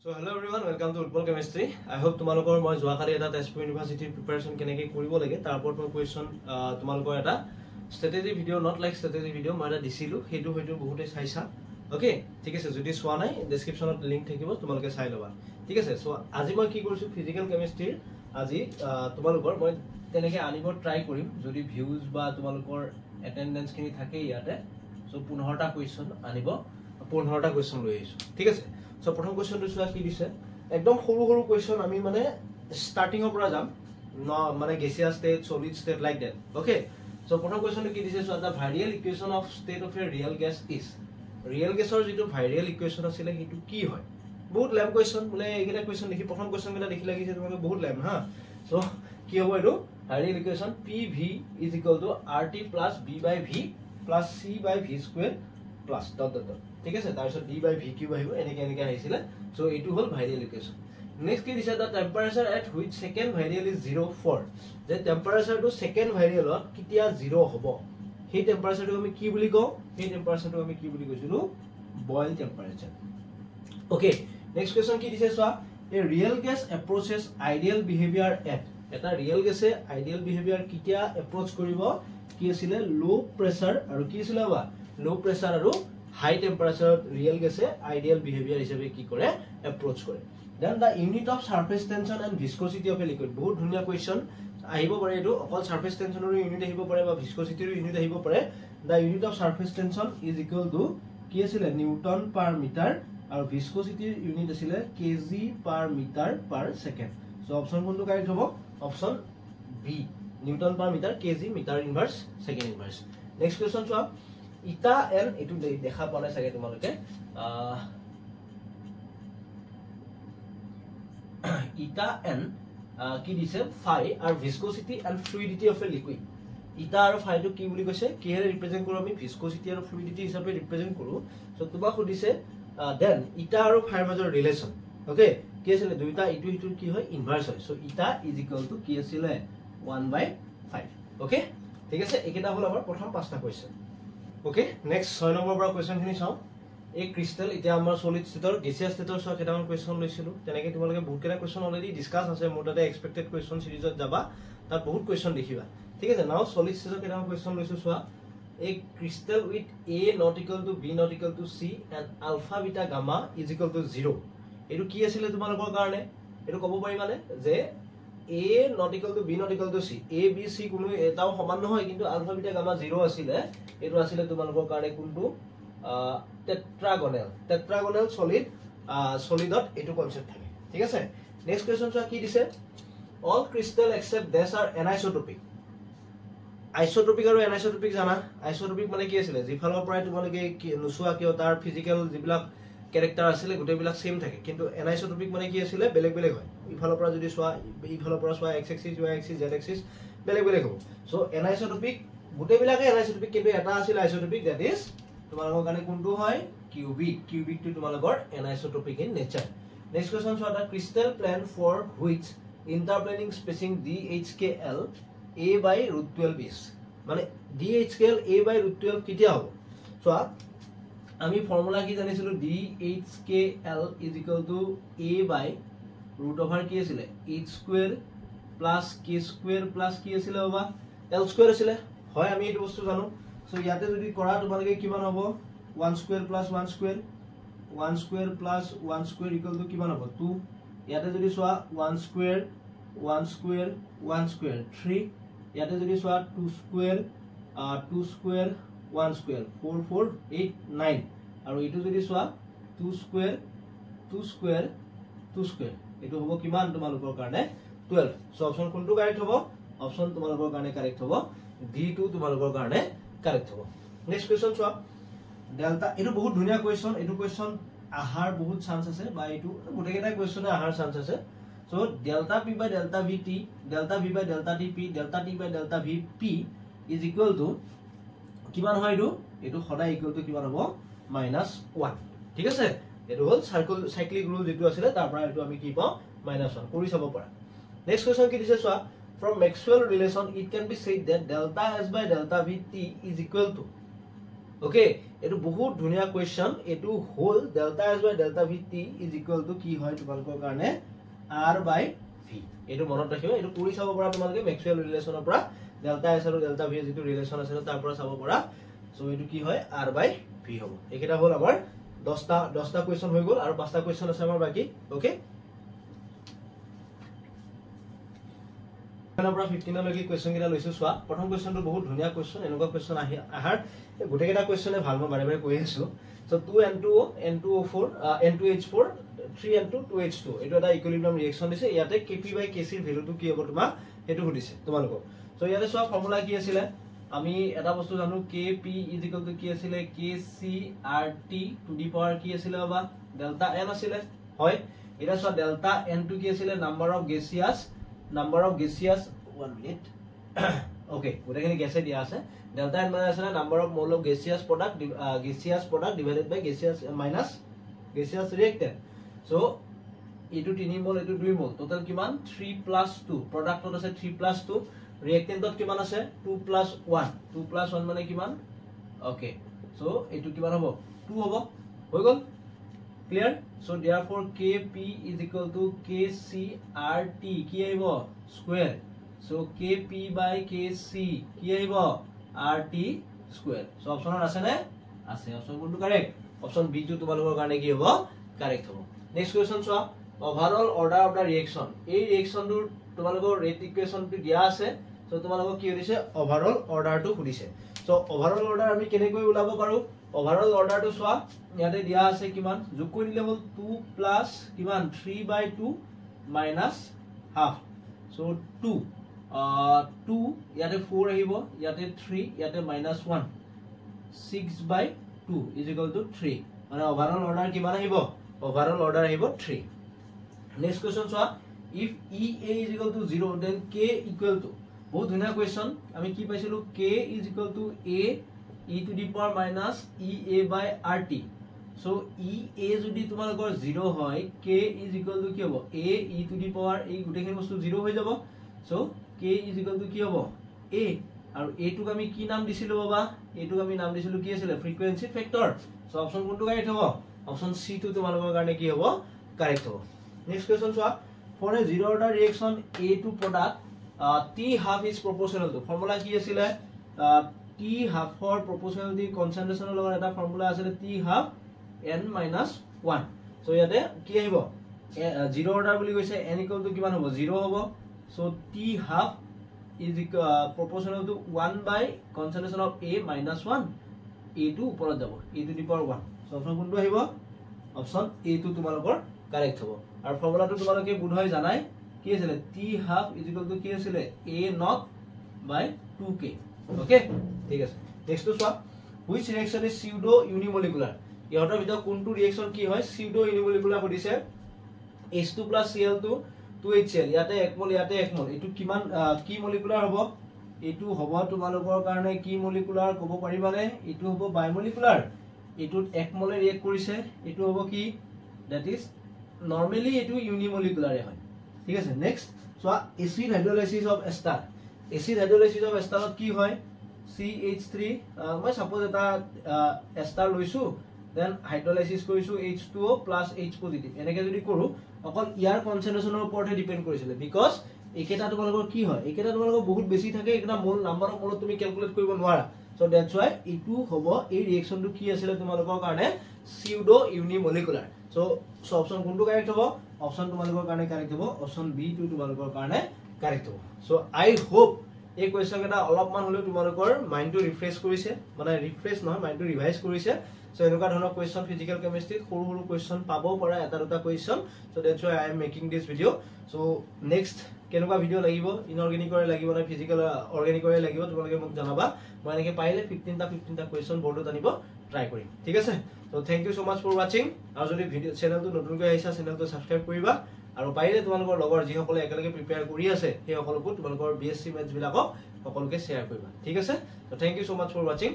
So hello everyone, welcome to Utpal Chemistry. I hope তোমালোকৰ মই যোৱাকালি এটা তেজপুৰ ইউনিভাৰ্চিটিৰ প্ৰিপাৰেচন কেনেকৈ কৰিব লাগে তাৰ ওপৰত মই কোৱেশ্চন তোমালোকৰ এটা strategy video not like strategy video মই এটা দিছিলো হেতু বহুতে চাইছা ওকে ঠিক আছে যদি সোৱা নাই ডেসক্ৰিপচনত লিংক থাকিব তোমালোকে চাই লবা ঠিক আছে সো আজি মই কি কৰিছো ফিজিক্যাল কেমিষ্ট্ৰিৰ আজি তোমালোকৰ মই তেনেকৈ আনিব ট্ৰাই কৰিম যদি ভিউজ বা তোমালোকৰ এটেন্ডেন্স খিনি থাকে ইয়াতে সো 15টা কোৱেশ্চন আনিব 15টা কোৱেশ্চন লৈ আহিছো ঠিক আছে So প্ৰথম কোৱেশ্চনটো চোৱা কি দিছে একদম সৰু কোৱেশ্চন আমি মানে স্টাৰ্টিংৰ পৰা যাম মানে gaseous state solid state like that okay so প্ৰথম কোৱেশ্চনটো কি দিছে so the virial equation of state of a real gas is real গেছৰ যেটো ভাইৰিয়েল ইকুৱেশ্যন আছিল হেতু কি হয় বহুত লেম কোৱেশ্চন বলে এইকেইটা কোৱেশ্চন দেখি প্ৰথম কোৱেশ্চন কেইটা দেখি লাগিছে তোমালোকে বহুত লেম হা সো কি হ'ব এটো ভাইৰিয়েল equation PV = RT + B/V + C/V² plus dot ঠিক আছে তাৰপিছত d/v³ আহিব এনেকৈ আহিছিল সো এটো হল ভাইৰিয়েল ইকুৱেশ্যন নেক্সট কি দিছে the temperature at which second virial is 0 for যে টেম্পাৰেচাৰটো সেকেন্ড ভাইৰিয়েলত কিতিয়া 0 হ'ব সেই টেম্পাৰেচাৰটো আমি কি বুলি কওঁ সেই টেম্পাৰেচাৰটো আমি কি বুলি কৈছিলো Boyle temperature okay next question কি দিছে সোৱা a real gas approaches ideal behaviour at এটা ৰিয়েল গেছে আইডিয়েল বিহেভিয়াৰ কিতিয়া এপ্ৰোচ কৰিব কি আছিল লো প্ৰেছাৰ আৰু কি আছিল বা লো প্ৰেছাৰ আৰু হাই টেম্পাৰেচাৰত ৰিয়েল গেছে আইডিয়েল বিহেভিয়াৰ হিচাপে কি কৰে এপ্ৰোচ কৰে then the unit of surface tension and viscosity of a liquid বহুত ধুনিয়া কোৱেশ্চন আহিব পাৰে এটো অকল সাৰফেস টেনশনৰ ইউনিট আহিব পাৰে বা ভিস্কোসিটিৰ ইউনিট আহিব পাৰে the unit of surface tension is equal to কি আছিল নিউটন পাৰ মিটাৰ আৰু ভিস্কোসিটিৰ ইউনিট আছিল kg per metre per second so option কোনটো কাৰেক্ট হ'ব option B newton per metre kg metre inverse second inverse next question চোৱা ইটা N এটো দেখা পালে চাগে তোমালোকে ইটা এন কি দিছে ফাই আৰু viscosity and fluidity of a liquid eta আৰু ফাই টো কি বুলি কৈছে কিহেৰে ৰিপ্ৰেজেন্ট কৰো আমি ভিস্কোসিটি আৰু ফ্লুইডিটি হিচাপে ৰিপ্ৰেজেন্ট কৰো সো তোমাক সুধিছে দেন ইটা আৰু ফাইৰ মাজৰ ৰিলেচন ওকে কি আছিল দুইটা ইটো কি হয় ইনভাৰ্স হয় সো ইটা = কি আছিল 1/5 ওকে ঠিক আছে একেটা হল আমাৰ প্ৰথম পাঁচটা কোৱেশ্চন ওকে নেক্সট 6 নম্বৰ পৰা কোৱেশ্চন খিনি চাও এই ক্ৰিস্টাল এতিয়া আমাৰ সলিড ষ্টেটৰ গেছিয়াছ ষ্টেটৰ সহ কেটামান কোৱেশ্চন লৈছিলো তেনেকৈ তোমালোকে বহুত কেটা কোৱেশ্চন অলৰেডি ডিসকাস আছে মোৰ তাতে এক্সপেক্টেড কোৱেশ্চন সিৰিজত যাবা তাত বহুত কোৱেশ্চন দেখিবা ঠিক আছে নাও সলিড ষ্টেটৰ কেটামান কোৱেশ্চন লৈছো সোৱা a crystal with a not equal to b not equal to c and alpha beta gamma is equal to 0 এটো কি আছিল তোমালোকৰ কাৰণে এটো ক'ব পাৰি মানে যে a not equal to b not equal to c a b c কোনো এটাও সমান নহয় কিন্তু alpha beta gamma 0 আছিল এটো আছিল তোমালোকৰ কাৰণে কোনটো টেট্ৰাগোনাল সলিডত এটো কনসেপ্ট থাকে ঠিক আছে নেক্সট কোৱেশ্চন চোৱা কি দিছে all crystal except this are anisotropic আইসোট্ৰপিক আৰু এনাইসোট্ৰপিক জানা আইসোট্ৰপিক মানে কি আছিল জিফালৰ পৰা তোমালোকে নুসুৱা কিয় তাৰ ফিজিক্যাল যিবিলাক ক্যাৰেক্টাৰ আছিল গোটেইবিলাক সেম থাকে কিন্তু এনাইসোট্ৰপিক মানে কি আছিল বেলেগ হয় ইফালৰ পৰা যদি সোৱা ইফালৰ পৰা সোৱা x axis y axis z axis বেলেগ হ'ব সো এনাইসোট্ৰপিক গোটেইবিলাকে এনাইসোট্ৰপিক কিন্তু এটা আছিল আইসোট্ৰপিক দ্যাট ইজ তোমালোকৰ কাৰণে কোনটো হয় কিউবিক টো তোমালোকৰ anisotropic in nature next question সোৱা the crystal plane for which interplanar spacing DHKL a/√12 is মানে DHKL a/√12 কিতিয়া হ'ব সো আমি ফৰ্মুলা কি জানিছিলো DHKL = a/√কি আছিল h² + k² + কি আছিল বাবা l² আছিল হয় আমি এই বস্তু জানো সো ইয়াতে যদি কৰা তোমালোকে কিমান হ'ব 1² + 1² 1² + 1² = কিমান হ'ব 2 ইয়াতে যদি সোৱা 1² 1² 1² 3 ইয়াতে যদি সোৱা 2² 2² 1² 4 4 8 9 আৰু এটো যদি সোৱা 2² 2² 2² এটো হ'ব কিমান তোমালোকৰ কাৰণে 12 সো অপচন কোনটো কাৰেক্ট হ'ব অপচন তোমালোকৰ কাৰণে কাৰেক্ট হ'ব D2 তোমালোকৰ কাৰণে কাৰেক্ট হ'ব নেক্সট কোৱেশ্চন চোৱা ডেল্টা এটো বহুত ধুনিয়া কোৱেশ্চন এটো কোৱেশ্চন আহাৰ বহুত চান্স আছে বা এটো গোটেইটা কোৱেশ্চনে আহাৰ চান্স আছে So delta P by delta VT, delta V by delta TP, delta T by delta VP is equal to কিমান হয় এটো সদায় ইকুয়াল টু কিমান হ'ব -1 ঠিক আছে এটো হল সাইক্লিক রুল যেটো আছিল তাৰ পৰা এটো আমি কি পাও -1 কৰি চাব পাৰা নেক্সট কোৱেশ্চন কি দিছে সোৱা from Maxwell relation it can be said that delta S by delta VT is equal to okay এটো বহুত ধুনিয়া কোৱেশ্চন এটো whole delta s by delta v t is equal to কি হয় তোমালোকৰ কাৰণে r বাই v এটো মনত ৰাখিবা এটো কৰি চাব পৰা তোমালোকে ম্যাক্সওয়েল ৰিলেচনৰ পৰা ডেল্টা s আৰু ডেল্টা v যেটো ৰিলেচন আছে তাৰ পৰা চাব পৰা সো এটো কি হয় r বাই v হ'ব একেটা হল আমাৰ 10টা কোৱেশ্চন হৈ গল আৰু 5টা কোৱেশ্চন আছে আমাৰ বাকি ওকে পৰা 15 লৈকে কোৱেশ্চন কিটা লৈছো সোৱা প্ৰথম কোৱেশ্চনটো বহুত ধুনিয়া কোৱেশ্চন এনেকুৱা কোৱেশ্চন আহাৰ গোটেইটা কোৱেশ্চনে ভাল মই বাৰে কৈ আছো so 2n2o n2o4 n2h4 3n2 2h2 এটো এটা ইকুইলিব্ৰিয়াম ৰিঅ্যাকশন দিছে ইয়াতে kp বাই kc ৰ ভ্যালুটো কি হ'ব তোমাক হেতু সুধিছে তোমালোক সো ইয়াতে সোৱা ফৰ্মুলা কি আছিল আমি এটা বস্তু জানো kp কি আছিল kcrt টু দি পাৱাৰ কি আছিল বা ডেল্টা n আছিল হয় এটা সোৱা ডেল্টা n টু কি আছিল number of gaseous 1 minute okay গোটেইখিনি গ্যাসে দিয়া আছে ডেল্টা n মানে আছে number of mole of gaseous product divided by gaseous reactant so এটো 3 মোল এটো 2 মোল টোটাল কিমান 3 + 2 প্ৰডাক্টত আছে 3 + 2 ৰিঅ্যাকটেন্টত কিমান আছে 2 + 1 মানে কিমান okay so এটো কিমান হ'ব 2 হ'ব হৈ গল clear so therefore kp is equal to kcrt কি আহিব square so kp by kc কি আহিব rt square so option আছে নে আছে option কোনটো কারেক্ট option b টো তোমালোকৰ কাৰণে কি হ'ব কাৰেক্ট হ'ব next question চোৱা overall order of the reaction এই ৰিঅ্যাকশনটোৰ তোমালোকৰ ৰেট ইকুৱেশনটো দিয়া আছে so তোমালোকক কি হৈছে overall order টো সুধিছে so overall order আমি কেনেকৈ উলাব পাৰো overall order টো সোৱা ইয়াতে দিয়া আছে কিমান যোগ কৰি দিলে হল 2 প্লাস কিমান 3/2 minus half so 2 2 ইয়াতে 4 আহিব ইয়াতে 3 ইয়াতে -1 6/2 is equal to 3 মানে overall order কিমান আহিব overall order আহিব 3 next question সোৱা if ea is equal to 0 then k equal to বহুত ধুনিয়া কোৱেশ্চন আমি কি পাইছিলো k is equal to a e to the power minus ea by rt so ea যদি তোমালোকৰ 0 হয় k is equal to কি হ'ব a e to the power এই গুটেখিনি বস্তু 0 হৈ যাব so k is equal to কি হ'ব a আৰু a টোক আমি কি নাম দিছিলো বাবা a টোক আমি নাম দিছিলো কি আছিল ফ্ৰিকুৱেন্সি ফেক্টৰ so অপচন কোনটো কাৰেক্ট হ'ব অপচন c টো তোমালোকৰ কাৰণে কি হ'ব কাৰেক্ট হ'ব নেক্সট কোৱেশ্চন চোৱা for a zero order reaction a to product t half is proportional to formula কি আছিল t half for proportionality concentration লগত এটা ফৰ্মুলা আছে t half n - 1 so ইয়াতে কি আহিব জিরো অর্ডার বুলি কৈছে n equal to কিমান হ'ব 0 হ'ব so t half is proportional to 1 by concentration of a minus 1 a to ওপৰত যাব a to the power 1 so option কোনটো আহিব অপচন a to তোমালোকৰ কাৰেক্ট হ'ব আৰু ফৰ্মুলাটো তোমালোকে বুধহয় জানাই কি আছিল t half is equal to কি আছিল a naught by 2k okay ঠিক আছে নেক্সট তো সোৱা which reaction is pseudo unimolecular ইহতৰ ভিতৰত কোনটো ৰিঅ্যাকশন কি হয় pseudo unimolecular কৰিছে H2 + Cl2 2HCl ইয়াতে 1 মোল ইয়াতে 1 মোল এটো কিমান কি মলিকুলাৰ হ'ব এটো হ'ব তোমালোকৰ কাৰণে কি মলিকুলাৰ ক'ব পাৰিবানে এটো হ'ব বায়মলিকুলাৰ এটোত 1 মোলে ৰিঅ্যাক্ট কৰিছে এটো হ'ব কি দ্যাট ইজ নৰমালি এটো ইউনিমলিকুলাৰে হয় ঠিক আছে next so acid hydrolysis of ester acid hydrolysis of এস্টাৰত কি হয় CH3 মই সাপোজ এটা এস্টাৰ লৈছো দেন হাইড্ৰোলাইসিস কৰিছো H2O + H পজিটিভ এনেকে যদি কৰো অকল ইয়াৰ কনসেন্ট্ৰেচনৰ ওপৰতে ডিপেন্ড কৰিছিল বিকজ একেটা তোমালোকৰ কি হয় একেটা তোমালোকৰ বহুত বেছি থাকে এটা মোল নাম্বাৰ অফ মোল তুমি ক্যালকুলেট কৰিব নোৱাৰা সো দ্যাটস ওয়াই ইটু হ'ব এই ৰিঅ্যাকশনটো কি আছিল তোমালোকৰ কাৰণে pseudo unimolecular সো অপচন কোনটো কাৰেক্ট হ'ব অপচন তোমালোকৰ কাৰণে কাৰেক্ট হ'ব অপচন বি টো তোমালোকৰ কাৰণে কাৰেক্ট হ'ব সো আই হোপ এই কোৱেশ্চন এটা অলপমান হলেও তোমালোকৰ মাইন্ডটো ৰিফ্ৰেশ কৰিছে মানে ৰিফ্ৰেশ নহয় মাইন্ডটো ৰিভাইজ কৰিছে সো এনেকুৱা ধৰণৰ কোৱেশ্চন ফিজিক্যাল কেমিষ্ট্ৰি সৰু সৰু কোৱেশ্চন পাবও পাৰা এটা দুটা question so that's why I am making this video so next কেনেকুৱা ভিডিও লাগিব ইনঅৰ্গানিকৰে লাগিব না ফিজিক্যাল অৰ্গানিকৰে লাগিব তোমালোকে মোক জনাবা মই এনেকে পাইলে 15টা কোৱেশ্চন বৰ্ডত আনিব ট্ৰাই কৰিম ঠিক আছে so thank you so much for watching আৰু যদি ভিডিও চেনেলটো নতুনকৈ আহিছা চেনেলটো সাবস্ক্ৰাইব কৰিবা আৰু পাইলে তোমালোকৰ লগৰ যি সকলে একেলগে প্ৰিপেয়াৰ কৰি আছে সেই সকলকো তোমালোকৰ বিএসসি মেথছ বিলাকক সকলোকে শেয়াৰ কৰিবা ঠিক আছে so thank you so much for watching